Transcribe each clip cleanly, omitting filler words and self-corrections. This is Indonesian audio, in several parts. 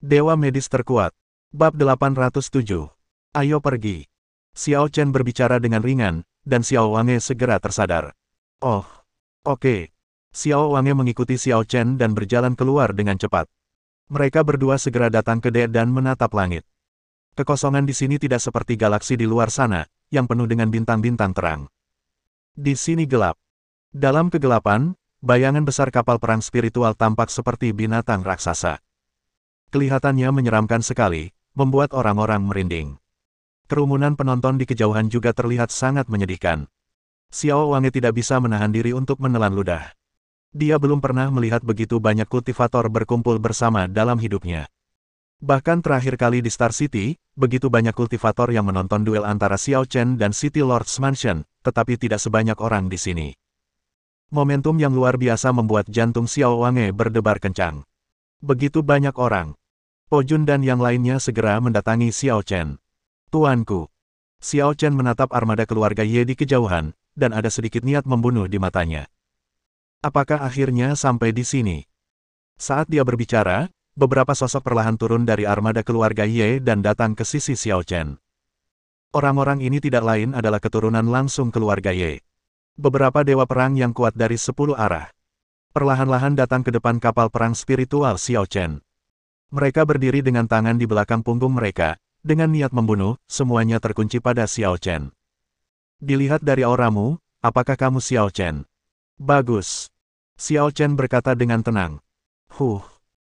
Dewa medis terkuat. Bab 807. Ayo pergi. Xiao Chen berbicara dengan ringan, dan Xiao Wange segera tersadar. Oh, oke. Xiao Wange mengikuti Xiao Chen dan berjalan keluar dengan cepat. Mereka berdua segera datang ke De dan menatap langit. Kekosongan di sini tidak seperti galaksi di luar sana, yang penuh dengan bintang-bintang terang. Di sini gelap. Dalam kegelapan, bayangan besar kapal perang spiritual tampak seperti binatang raksasa. Kelihatannya menyeramkan sekali, membuat orang-orang merinding. Kerumunan penonton di kejauhan juga terlihat sangat menyedihkan. Xiao Wange tidak bisa menahan diri untuk menelan ludah. Dia belum pernah melihat begitu banyak kultivator berkumpul bersama dalam hidupnya. Bahkan terakhir kali di Star City, begitu banyak kultivator yang menonton duel antara Xiao Chen dan City Lord's Mansion, tetapi tidak sebanyak orang di sini. Momentum yang luar biasa membuat jantung Xiao Wange berdebar kencang. Begitu banyak orang. Po Jun dan yang lainnya segera mendatangi Xiao Chen. Tuanku. Xiao Chen menatap armada keluarga Ye di kejauhan, dan ada sedikit niat membunuh di matanya. Apakah akhirnya sampai di sini? Saat dia berbicara, beberapa sosok perlahan turun dari armada keluarga Ye dan datang ke sisi Xiao Chen. Orang-orang ini tidak lain adalah keturunan langsung keluarga Ye. Beberapa dewa perang yang kuat dari 10 arah. Perlahan-lahan datang ke depan kapal perang spiritual Xiao Chen. Mereka berdiri dengan tangan di belakang punggung mereka, dengan niat membunuh, semuanya terkunci pada Xiao Chen. Dilihat dari auramu, apakah kamu Xiao Chen? Bagus. Xiao Chen berkata dengan tenang.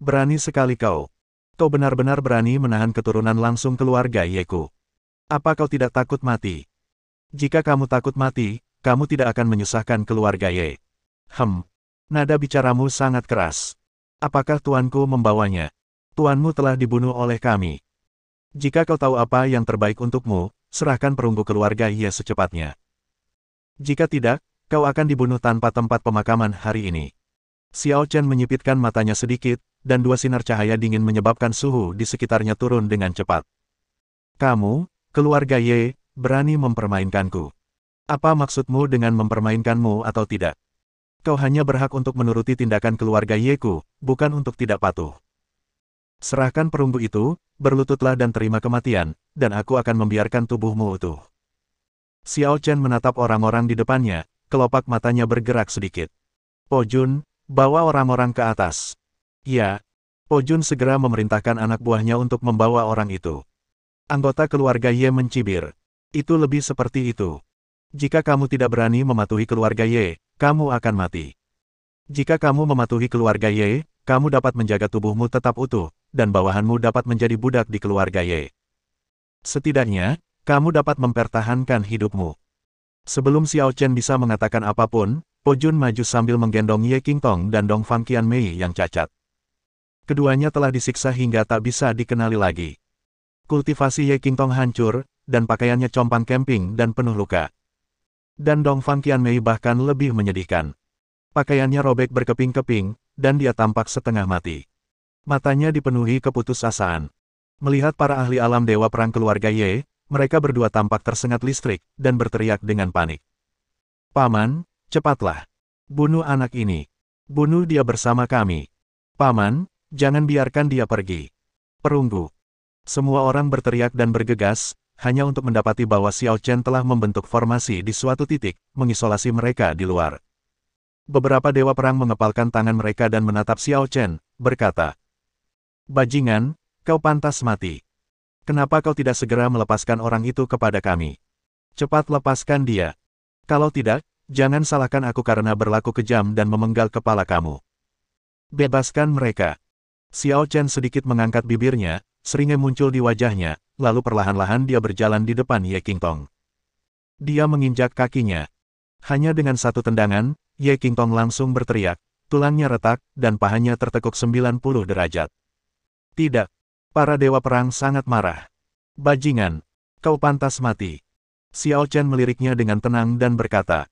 Berani sekali kau. Kau benar-benar berani menahan keturunan langsung keluarga Yeku. Apa kau tidak takut mati? Jika kamu takut mati, kamu tidak akan menyusahkan keluarga Ye. Nada bicaramu sangat keras. Apakah tuanku membawanya? Tuanmu telah dibunuh oleh kami. Jika kau tahu apa yang terbaik untukmu, serahkan perunggu keluarga Ye secepatnya. Jika tidak, kau akan dibunuh tanpa tempat pemakaman hari ini. Xiao Chen menyipitkan matanya sedikit, dan dua sinar cahaya dingin menyebabkan suhu di sekitarnya turun dengan cepat. Kamu, keluarga Ye, berani mempermainkanku. Apa maksudmu dengan mempermainkanmu atau tidak? Kau hanya berhak untuk menuruti tindakan keluarga Yeku, bukan untuk tidak patuh. Serahkan perunggu itu, berlututlah dan terima kematian, dan aku akan membiarkan tubuhmu utuh. Xiao Chen menatap orang-orang di depannya, kelopak matanya bergerak sedikit. Po Jun, bawa orang-orang ke atas. Ya. Po Jun segera memerintahkan anak buahnya untuk membawa orang itu. Anggota keluarga Ye mencibir. Itu lebih seperti itu. Jika kamu tidak berani mematuhi keluarga Ye, kamu akan mati. Jika kamu mematuhi keluarga Ye, kamu dapat menjaga tubuhmu tetap utuh, dan bawahanmu dapat menjadi budak di keluarga Ye. Setidaknya, kamu dapat mempertahankan hidupmu. Sebelum Xiao Chen bisa mengatakan apapun, Po Jun maju sambil menggendong Ye Qingtong dan Dong Fang Qianmei yang cacat. Keduanya telah disiksa hingga tak bisa dikenali lagi. Kultivasi Ye Qingtong hancur, dan pakaiannya compang camping dan penuh luka. Dan Dong Fang Qianmei bahkan lebih menyedihkan. Pakaiannya robek berkeping-keping, dan dia tampak setengah mati. Matanya dipenuhi keputusasaan. Melihat para ahli alam dewa perang keluarga Ye, mereka berdua tampak tersengat listrik, dan berteriak dengan panik. Paman, cepatlah. Bunuh anak ini. Bunuh dia bersama kami. Paman, jangan biarkan dia pergi. Perunggu. Semua orang berteriak dan bergegas, hanya untuk mendapati bahwa Xiao Chen telah membentuk formasi di suatu titik, mengisolasi mereka di luar. Beberapa dewa perang mengepalkan tangan mereka dan menatap Xiao Chen, berkata, Bajingan, kau pantas mati. Kenapa kau tidak segera melepaskan orang itu kepada kami? Cepat lepaskan dia. Kalau tidak, jangan salahkan aku karena berlaku kejam dan memenggal kepala kamu. Bebaskan mereka. Xiao Chen sedikit mengangkat bibirnya, seringnya muncul di wajahnya, lalu perlahan-lahan dia berjalan di depan Ye Qingtong. Dia menginjak kakinya. Hanya dengan satu tendangan, Ye Qingtong langsung berteriak, tulangnya retak, dan pahanya tertekuk 90 derajat. Tidak. Para dewa perang sangat marah. Bajingan. Kau pantas mati. Xiao Chen meliriknya dengan tenang dan berkata,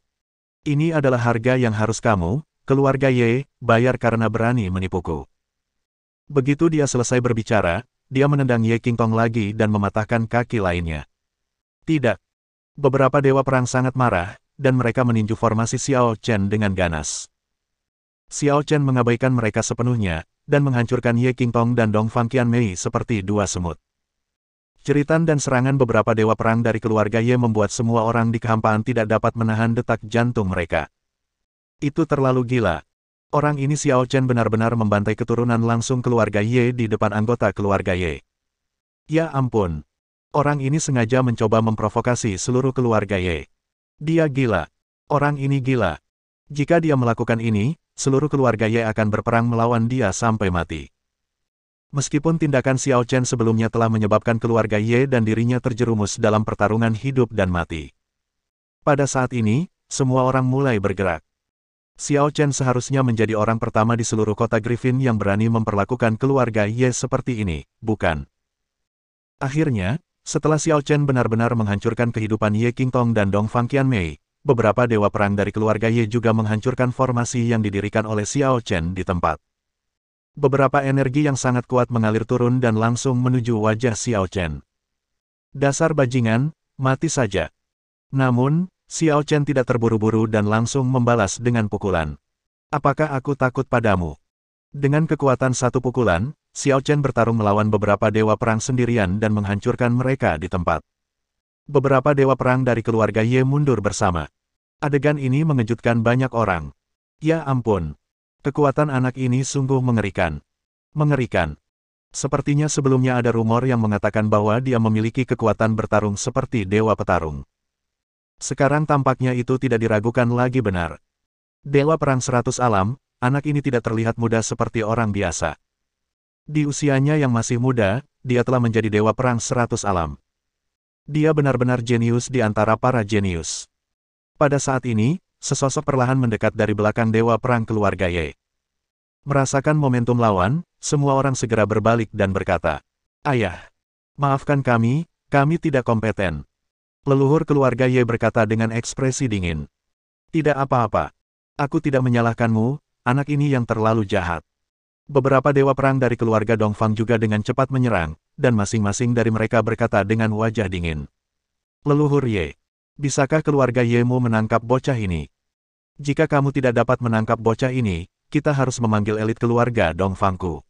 ini adalah harga yang harus kamu, keluarga Ye, bayar karena berani menipuku. Begitu dia selesai berbicara, dia menendang Ye Qingtong lagi dan mematahkan kaki lainnya. Tidak. Beberapa dewa perang sangat marah, dan mereka meninju formasi Xiao Chen dengan ganas. Xiao Chen mengabaikan mereka sepenuhnya, dan menghancurkan Ye Qingtong dan Dong Fang Qianmei seperti dua semut. Jeritan dan serangan beberapa dewa perang dari keluarga Ye membuat semua orang di kehampaan tidak dapat menahan detak jantung mereka. Itu terlalu gila. Orang ini Xiao Chen benar-benar membantai keturunan langsung keluarga Ye di depan anggota keluarga Ye. Ya ampun. Orang ini sengaja mencoba memprovokasi seluruh keluarga Ye. Dia gila. Orang ini gila. Jika dia melakukan ini, seluruh keluarga Ye akan berperang melawan dia sampai mati. Meskipun tindakan Xiao Chen sebelumnya telah menyebabkan keluarga Ye dan dirinya terjerumus dalam pertarungan hidup dan mati. Pada saat ini, semua orang mulai bergerak. Xiao Chen seharusnya menjadi orang pertama di seluruh kota Griffin yang berani memperlakukan keluarga Ye seperti ini, bukan? Akhirnya, setelah Xiao Chen benar-benar menghancurkan kehidupan Ye Qingtong dan Dong Fang Qianmei, beberapa dewa perang dari keluarga Ye juga menghancurkan formasi yang didirikan oleh Xiao Chen di tempat. Beberapa energi yang sangat kuat mengalir turun dan langsung menuju wajah Xiao Chen. Dasar bajingan, mati saja. Namun, Xiao Chen tidak terburu-buru dan langsung membalas dengan pukulan. Apakah aku takut padamu? Dengan kekuatan satu pukulan, Xiao Chen bertarung melawan beberapa dewa perang sendirian dan menghancurkan mereka di tempat. Beberapa dewa perang dari keluarga Ye mundur bersama. Adegan ini mengejutkan banyak orang. Ya ampun. Kekuatan anak ini sungguh mengerikan. Mengerikan. Sepertinya sebelumnya ada rumor yang mengatakan bahwa dia memiliki kekuatan bertarung seperti dewa petarung. Sekarang tampaknya itu tidak diragukan lagi benar. Dewa perang 100 alam, anak ini tidak terlihat muda seperti orang biasa. Di usianya yang masih muda, dia telah menjadi dewa perang 100 alam. Dia benar-benar jenius di antara para jenius. Pada saat ini, sesosok perlahan mendekat dari belakang dewa perang keluarga Ye. Merasakan momentum lawan, semua orang segera berbalik dan berkata, "Ayah, maafkan kami tidak kompeten." Leluhur keluarga Ye berkata dengan ekspresi dingin. "Tidak apa-apa. Aku tidak menyalahkanmu, anak ini yang terlalu jahat." Beberapa dewa perang dari keluarga Dongfang juga dengan cepat menyerang, dan masing-masing dari mereka berkata dengan wajah dingin. "Leluhur Ye. Bisakah keluarga Yemu menangkap bocah ini? Jika kamu tidak dapat menangkap bocah ini, kita harus memanggil elit keluarga Dongfangku."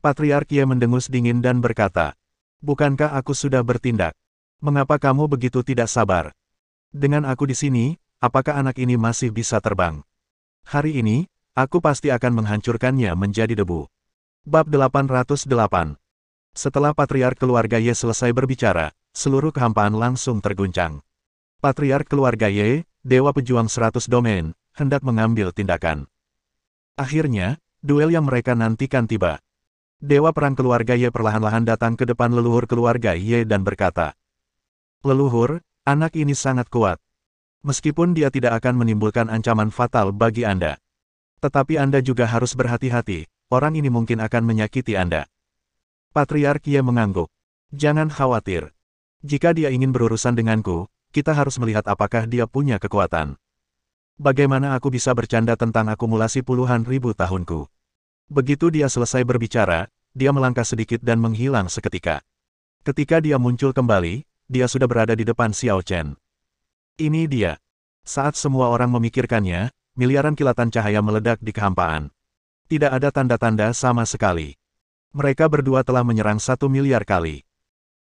Patriark Ye mendengus dingin dan berkata, "Bukankah aku sudah bertindak? Mengapa kamu begitu tidak sabar? Dengan aku di sini, apakah anak ini masih bisa terbang? Hari ini, aku pasti akan menghancurkannya menjadi debu." Bab 808. Setelah Patriark keluarga Ye selesai berbicara, seluruh kehampaan langsung terguncang. Patriark keluarga Ye, Dewa Pejuang 100 Domain, hendak mengambil tindakan. Akhirnya, duel yang mereka nantikan tiba. Dewa perang keluarga Ye perlahan-lahan datang ke depan leluhur keluarga Ye dan berkata, "Leluhur, anak ini sangat kuat. Meskipun dia tidak akan menimbulkan ancaman fatal bagi Anda. Tetapi Anda juga harus berhati-hati, orang ini mungkin akan menyakiti Anda." Patriark Ye mengangguk. "Jangan khawatir. Jika dia ingin berurusan denganku, kita harus melihat apakah dia punya kekuatan. Bagaimana aku bisa bercanda tentang akumulasi puluhan ribu tahunku?" Begitu dia selesai berbicara, dia melangkah sedikit dan menghilang seketika. Ketika dia muncul kembali, dia sudah berada di depan Xiao Chen. Ini dia. Saat semua orang memikirkannya, miliaran kilatan cahaya meledak di kehampaan. Tidak ada tanda-tanda sama sekali. Mereka berdua telah menyerang 1 miliar kali.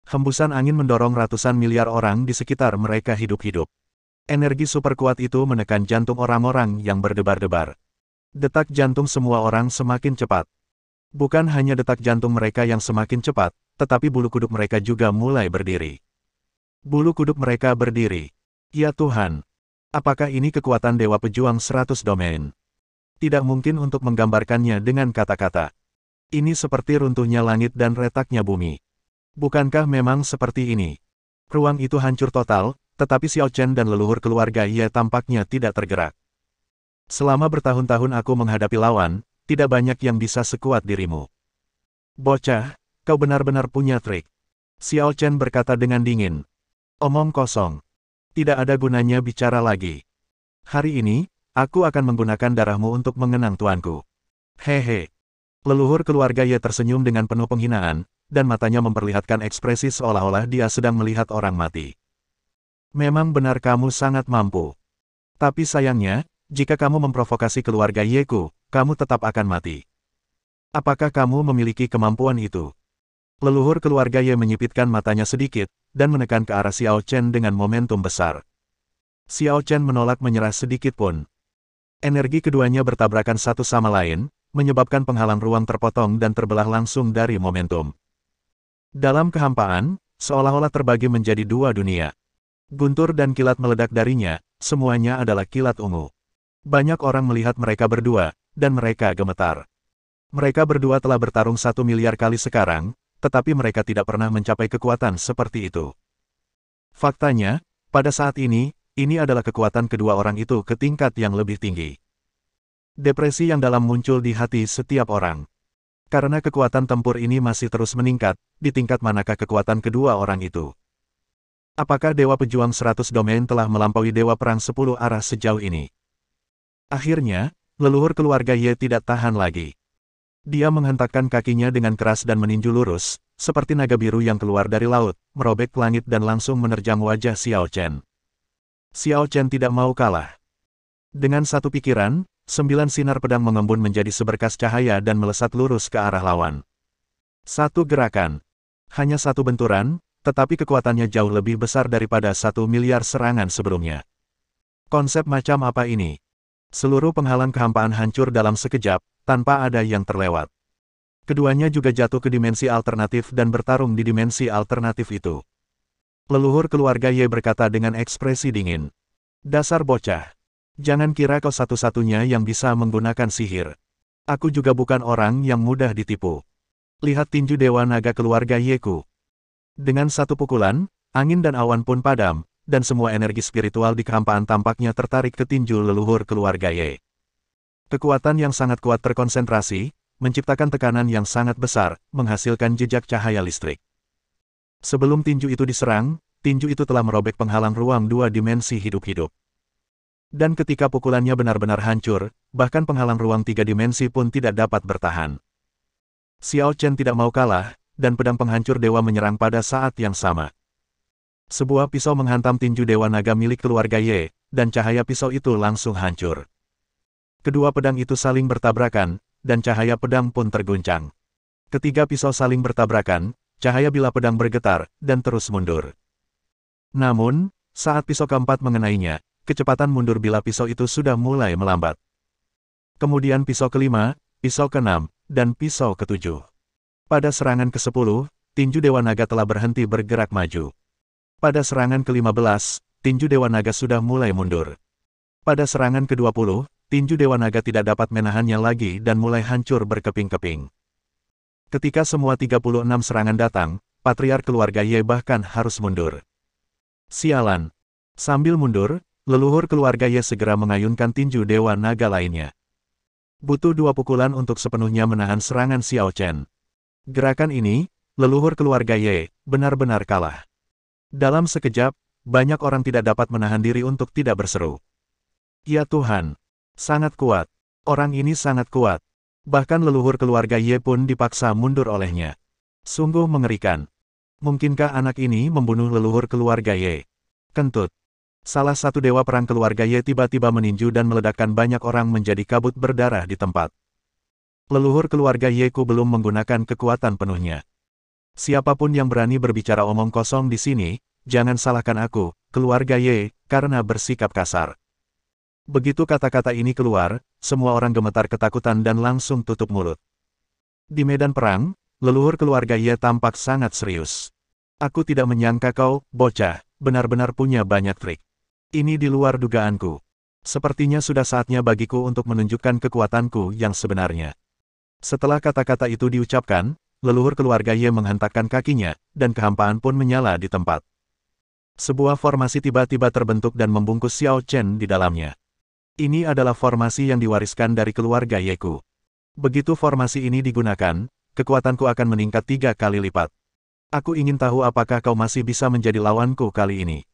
Hembusan angin mendorong ratusan miliar orang di sekitar mereka hidup-hidup. Energi super kuat itu menekan jantung orang-orang yang berdebar-debar. Detak jantung semua orang semakin cepat. Bukan hanya detak jantung mereka yang semakin cepat, tetapi bulu kuduk mereka juga mulai berdiri. Bulu kuduk mereka berdiri. Ya Tuhan! Apakah ini kekuatan Dewa Pejuang 100 Domain? Tidak mungkin untuk menggambarkannya dengan kata-kata. Ini seperti runtuhnya langit dan retaknya bumi. Bukankah memang seperti ini? Ruang itu hancur total, tetapi Xiao Chen dan leluhur keluarga Ye tampaknya tidak tergerak. Selama bertahun-tahun aku menghadapi lawan, tidak banyak yang bisa sekuat dirimu. Bocah, kau benar-benar punya trik. Xiao Chen berkata dengan dingin. Omong kosong. Tidak ada gunanya bicara lagi. Hari ini, aku akan menggunakan darahmu untuk mengenang tuanku. Hehe. Leluhur keluarga Ye tersenyum dengan penuh penghinaan, dan matanya memperlihatkan ekspresi seolah-olah dia sedang melihat orang mati. Memang benar kamu sangat mampu. Tapi sayangnya, jika kamu memprovokasi keluarga Yeku, kamu tetap akan mati. Apakah kamu memiliki kemampuan itu? Leluhur keluarga Ye menyipitkan matanya sedikit, dan menekan ke arah Xiao Chen dengan momentum besar. Xiao Chen menolak menyerah sedikit pun. Energi keduanya bertabrakan satu sama lain, menyebabkan penghalang ruang terpotong dan terbelah langsung dari momentum. Dalam kehampaan, seolah-olah terbagi menjadi dua dunia. Guntur dan kilat meledak darinya, semuanya adalah kilat ungu. Banyak orang melihat mereka berdua, dan mereka gemetar. Mereka berdua telah bertarung 1 miliar kali sekarang, tetapi mereka tidak pernah mencapai kekuatan seperti itu. Faktanya, pada saat ini adalah kekuatan kedua orang itu ke tingkat yang lebih tinggi. Depresi yang dalam muncul di hati setiap orang. Karena kekuatan tempur ini masih terus meningkat, di tingkat manakah kekuatan kedua orang itu? Apakah Dewa Pejuang 100 Domain telah melampaui Dewa Perang 10 arah sejauh ini? Akhirnya, leluhur keluarga Ye tidak tahan lagi. Dia menghentakkan kakinya dengan keras dan meninju lurus, seperti naga biru yang keluar dari laut, merobek langit dan langsung menerjang wajah Xiao Chen. Xiao Chen tidak mau kalah. Dengan satu pikiran, 9 sinar pedang mengembun menjadi seberkas cahaya dan melesat lurus ke arah lawan. Satu gerakan. Hanya satu benturan, tetapi kekuatannya jauh lebih besar daripada 1 miliar serangan sebelumnya. Konsep macam apa ini? Seluruh penghalang kehampaan hancur dalam sekejap, tanpa ada yang terlewat. Keduanya juga jatuh ke dimensi alternatif dan bertarung di dimensi alternatif itu. Leluhur keluarga Ye berkata dengan ekspresi dingin. Dasar bocah. Jangan kira kau satu-satunya yang bisa menggunakan sihir. Aku juga bukan orang yang mudah ditipu. Lihat tinju Dewa Naga keluarga Yeku. Dengan satu pukulan, angin dan awan pun padam, dan semua energi spiritual di kehampaan tampaknya tertarik ke tinju leluhur keluarga Ye. Kekuatan yang sangat kuat terkonsentrasi, menciptakan tekanan yang sangat besar, menghasilkan jejak cahaya listrik. Sebelum tinju itu diserang, tinju itu telah merobek penghalang ruang dua dimensi hidup-hidup. Dan ketika pukulannya benar-benar hancur, bahkan penghalang ruang 3 dimensi pun tidak dapat bertahan. Xiao Chen tidak mau kalah, dan pedang penghancur dewa menyerang pada saat yang sama. Sebuah pisau menghantam tinju Dewa Naga milik keluarga Ye, dan cahaya pisau itu langsung hancur. Kedua pedang itu saling bertabrakan, dan cahaya pedang pun terguncang. Ketiga pisau saling bertabrakan, cahaya bilah pedang bergetar, dan terus mundur. Namun, saat pisau keempat mengenainya, kecepatan mundur bilah pisau itu sudah mulai melambat. Kemudian pisau kelima, pisau keenam, dan pisau ketujuh. Pada serangan ke-10, tinju Dewa Naga telah berhenti bergerak maju. Pada serangan ke-15, tinju Dewa Naga sudah mulai mundur. Pada serangan ke-20, tinju Dewa Naga tidak dapat menahannya lagi dan mulai hancur berkeping-keping. Ketika semua 36 serangan datang, patriark keluarga Ye bahkan harus mundur. Sialan. Sambil mundur, leluhur keluarga Ye segera mengayunkan tinju Dewa Naga lainnya. Butuh 2 pukulan untuk sepenuhnya menahan serangan Xiao Chen. Gerakan ini, leluhur keluarga Ye, benar-benar kalah. Dalam sekejap, banyak orang tidak dapat menahan diri untuk tidak berseru. Ya Tuhan! Sangat kuat. Orang ini sangat kuat. Bahkan leluhur keluarga Ye pun dipaksa mundur olehnya. Sungguh mengerikan. Mungkinkah anak ini membunuh leluhur keluarga Ye? Kentut. Salah satu dewa perang keluarga Ye tiba-tiba meninju dan meledakkan banyak orang menjadi kabut berdarah di tempat. Leluhur keluarga Yeku belum menggunakan kekuatan penuhnya. Siapapun yang berani berbicara omong kosong di sini, jangan salahkan aku, keluarga Ye, karena bersikap kasar. Begitu kata-kata ini keluar, semua orang gemetar ketakutan dan langsung tutup mulut. Di medan perang, leluhur keluarga Ye tampak sangat serius. Aku tidak menyangka kau, bocah, benar-benar punya banyak trik. Ini di luar dugaanku. Sepertinya sudah saatnya bagiku untuk menunjukkan kekuatanku yang sebenarnya. Setelah kata-kata itu diucapkan, leluhur keluarga Ye menghentakkan kakinya, dan kehampaan pun menyala di tempat. Sebuah formasi tiba-tiba terbentuk dan membungkus Xiao Chen di dalamnya. Ini adalah formasi yang diwariskan dari keluarga Yeku. Begitu formasi ini digunakan, kekuatanku akan meningkat 3 kali lipat. Aku ingin tahu apakah kau masih bisa menjadi lawanku kali ini.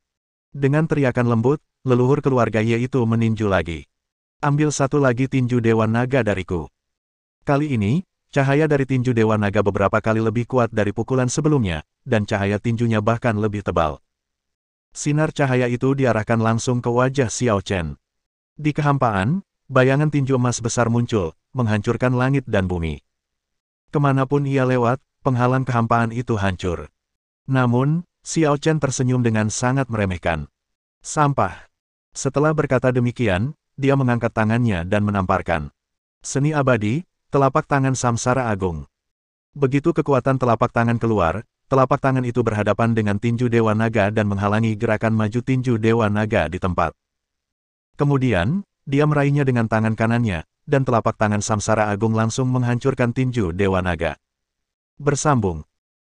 Dengan teriakan lembut, leluhur keluarga Ye itu meninju lagi. Ambil satu lagi tinju Dewa Naga dariku. Kali ini, cahaya dari tinju Dewa Naga beberapa kali lebih kuat dari pukulan sebelumnya, dan cahaya tinjunya bahkan lebih tebal. Sinar cahaya itu diarahkan langsung ke wajah Xiao Chen. Di kehampaan, bayangan tinju emas besar muncul, menghancurkan langit dan bumi. Kemanapun ia lewat, penghalang kehampaan itu hancur. Namun, Xiao Chen tersenyum dengan sangat meremehkan. Sampah. Setelah berkata demikian, dia mengangkat tangannya dan menamparkan. Seni abadi, telapak tangan Samsara Agung. Begitu kekuatan telapak tangan keluar, telapak tangan itu berhadapan dengan tinju Dewa Naga dan menghalangi gerakan maju tinju Dewa Naga di tempat. Kemudian, dia meraihnya dengan tangan kanannya, dan telapak tangan Samsara Agung langsung menghancurkan tinju Dewa Naga. Bersambung.